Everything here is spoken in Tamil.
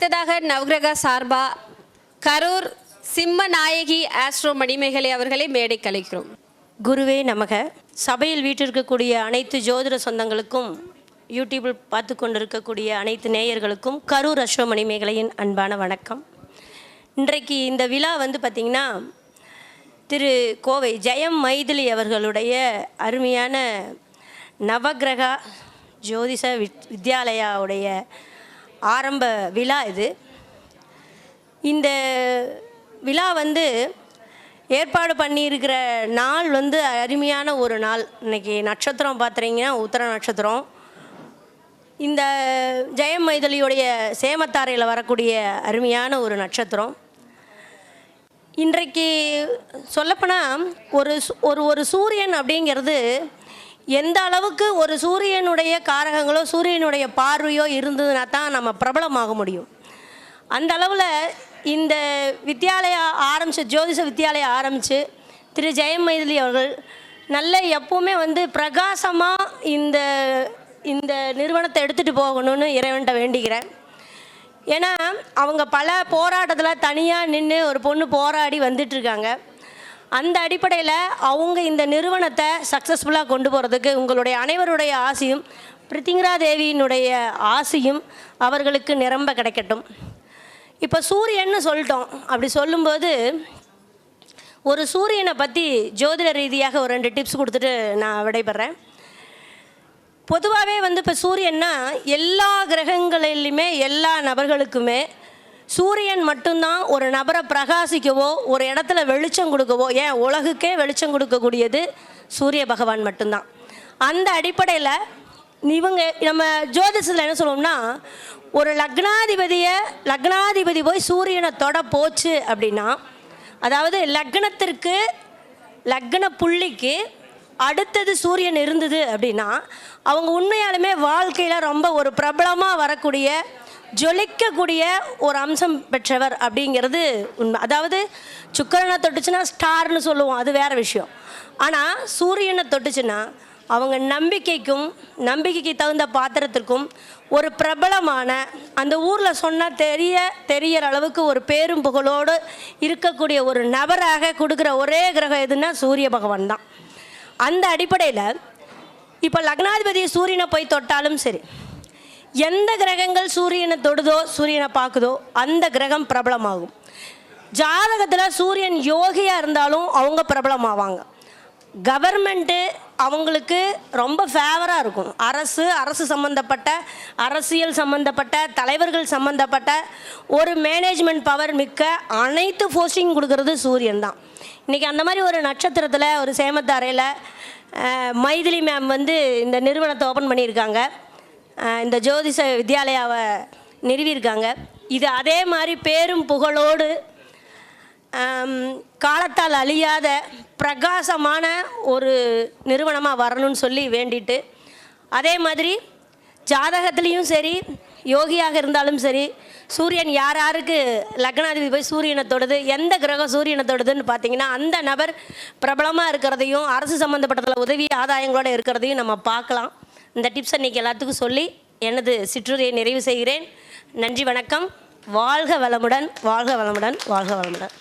அடுத்ததாக நவகிரக சார்பா கரூர் சிம்ம நாயகி ஆஸ்ட்ரோ மணிமேகலை அவர்களை மேடை கலைக்கிறோம். குருவே நமக. சபையில் வீட்டிற்கக்கூடிய அனைத்து ஜோதிட சொந்தங்களுக்கும், யூடியூபில் பார்த்து கொண்டிருக்கக்கூடிய அனைத்து நேயர்களுக்கும் கரூர் ஆஸ்ட்ரோ மணிமேகலையின் அன்பான வணக்கம். இன்றைக்கு இந்த விழா பார்த்திங்கன்னா திரு கோவை ஜெயம் மைதிலி அவர்களுடைய அருமையான நவகிரகா ஜோதிஷ வித்யாலயாவுடைய ஆரம்ப விழா இது. இந்த விழா ஏற்பாடு பண்ணியிருக்கிற நாள் அருமையான ஒரு நாள். இன்றைக்கி நட்சத்திரம் பார்த்துறீங்கன்னா உத்தர நட்சத்திரம். இந்த ஜெயம் மைதிலியுடைய சேமத்தாரையில் வரக்கூடிய அருமையான ஒரு நட்சத்திரம். இன்றைக்கு சொல்லப்போனால் ஒரு சூரியன் அப்படிங்கிறது எந்த அளவுக்கு ஒரு சூரியனுடைய காரகங்களோ சூரியனுடைய பார்வையோ இருந்ததுன்னா தான் நம்ம பிரபலமாக முடியும். அந்த அளவில் இந்த வித்யாலயா ஜோதிஷ வித்யாலயம் ஆரம்பித்து திரு ஜெயம் மைதிலி அவர்கள் நல்ல எப்போவுமே பிரகாசமாக இந்த நிறுவனத்தை எடுத்துகிட்டு போகணும்னு இறைவன்கிட்ட வேண்டிக்கிறேன். ஏன்னா அவங்க பல போராட்டத்தில் தனியாக நின்று ஒரு பொண்ணு போராடி வந்துட்டுருக்காங்க. அந்த அடிப்படையில் அவங்க இந்த நிறுவனத்தை சக்ஸஸ்ஃபுல்லாக கொண்டு போகிறதுக்கு உங்களுடைய அனைவருடைய ஆசையும் பிரித்திங்கரா தேவியினுடைய ஆசையும் அவர்களுக்கு நிரம்ப கிடைக்கட்டும். இப்போ சூரியன்னு சொல்லிட்டோம். அப்படி சொல்லும்போது ஒரு சூரியனை பற்றி ஜோதிட ரீதியாக ஒரு 2 டிப்ஸ் கொடுத்துட்டு நான் விடைபெறேன். பொதுவாகவே இப்போ சூரியன்னா எல்லா கிரகங்களிலுமே எல்லா நபர்களுக்குமே சூரியன் மட்டும்தான் ஒரு நபரை பிரகாசிக்கவோ ஒரு இடத்துல வெளிச்சம் கொடுக்கவோ, ஏன் உலகுக்கே வெளிச்சம் கொடுக்கக்கூடியது சூரிய பகவான் மட்டும்தான். அந்த அடிப்படையில் நம்ம ஜோதிஷத்தில் என்ன சொல்லுவோம்னா, ஒரு லக்னாதிபதி போய் சூரியனை தொட போச்சு அப்படின்னா, அதாவது லக்ன புள்ளிக்கு அடுத்தது சூரியன் இருந்தது அப்படின்னா அவங்க உண்மையாலுமே வாழ்க்கையில் ரொம்ப ஒரு பிரபலமாக வரக்கூடிய ஜொலிக்கக்கூடிய ஒரு அம்சம் பெற்றவர் அப்படிங்கிறது உண்மை. அதாவது சுக்கிரனை தொட்டுச்சுன்னா ஸ்டார்னு சொல்லுவோம், அது வேறு விஷயம். ஆனால் சூரியனை தொட்டுச்சுன்னா அவங்க நம்பிக்கைக்கு தகுந்த பாத்திரத்திற்கும் ஒரு பிரபலமான அந்த ஊரில் சொன்னால் தெரியற அளவுக்கு ஒரு பேரும் புகழோடு இருக்கக்கூடிய ஒரு நபராக கொடுக்குற ஒரே கிரகம் எதுன்னா சூரிய பகவான் தான். அந்த அடிப்படையில் இப்போ லக்னாதிபதி சூரியனை போய் தொட்டாலும் சரி, எந்த கிரகங்கள் சூரியனை தொடுதோ சூரியனை பார்க்குதோ அந்த கிரகம் பிரபலமாகும். ஜாதகத்தில் சூரியன் யோகியாக இருந்தாலும் அவங்க பிரபலமாவாங்க. கவர்மெண்ட்டு அவங்களுக்கு ரொம்ப ஃபேவராக இருக்கும். அரசு சம்மந்தப்பட்ட அரசியல் சம்மந்தப்பட்ட தலைவர்கள் சம்மந்தப்பட்ட ஒரு மேனேஜ்மெண்ட் பவர் மிக்க அனைத்து போஸ்டிங் கொடுக்கறது சூரியன் தான். இன்றைக்கி அந்த மாதிரி ஒரு நட்சத்திரத்தில் ஒரு சேமத்தாரையில் மைதிலி மேம் இந்த நிறுவனத்தை ஓப்பன் பண்ணியிருக்காங்க. இந்த ஜோதிஷ வித்யாலயாவை நிறுவியிருக்காங்க. இது அதே மாதிரி பேரும் புகழோடு காலத்தால் அழியாத பிரகாசமான ஒரு நிறுவனமாக வரணும்னு சொல்லி வேண்டிட்டு, அதே மாதிரி ஜாதகத்துலேயும் சரி யோகியாக இருந்தாலும் சரி சூரியன் யாருக்கு லக்னாதிபதி போய் சூரியனை தொடுது, எந்த கிரகம் சூரியனை தொடுதுன்னு பார்த்தீங்கன்னா அந்த நபர் பிரபலமாக இருக்கிறதையும் அரசு சம்மந்தப்பட்டதில் உதவி ஆதாயங்களோடு இருக்கிறதையும் நம்ம பார்க்கலாம். இந்த டிப்ஸை இன்றைக்கி எல்லாத்துக்கும் சொல்லி எனது சிற்றுரையை நிறைவு செய்கிறேன். நன்றி, வணக்கம். வாழ்க வளமுடன், வாழ்க வளமுடன், வாழ்க வளமுடன்.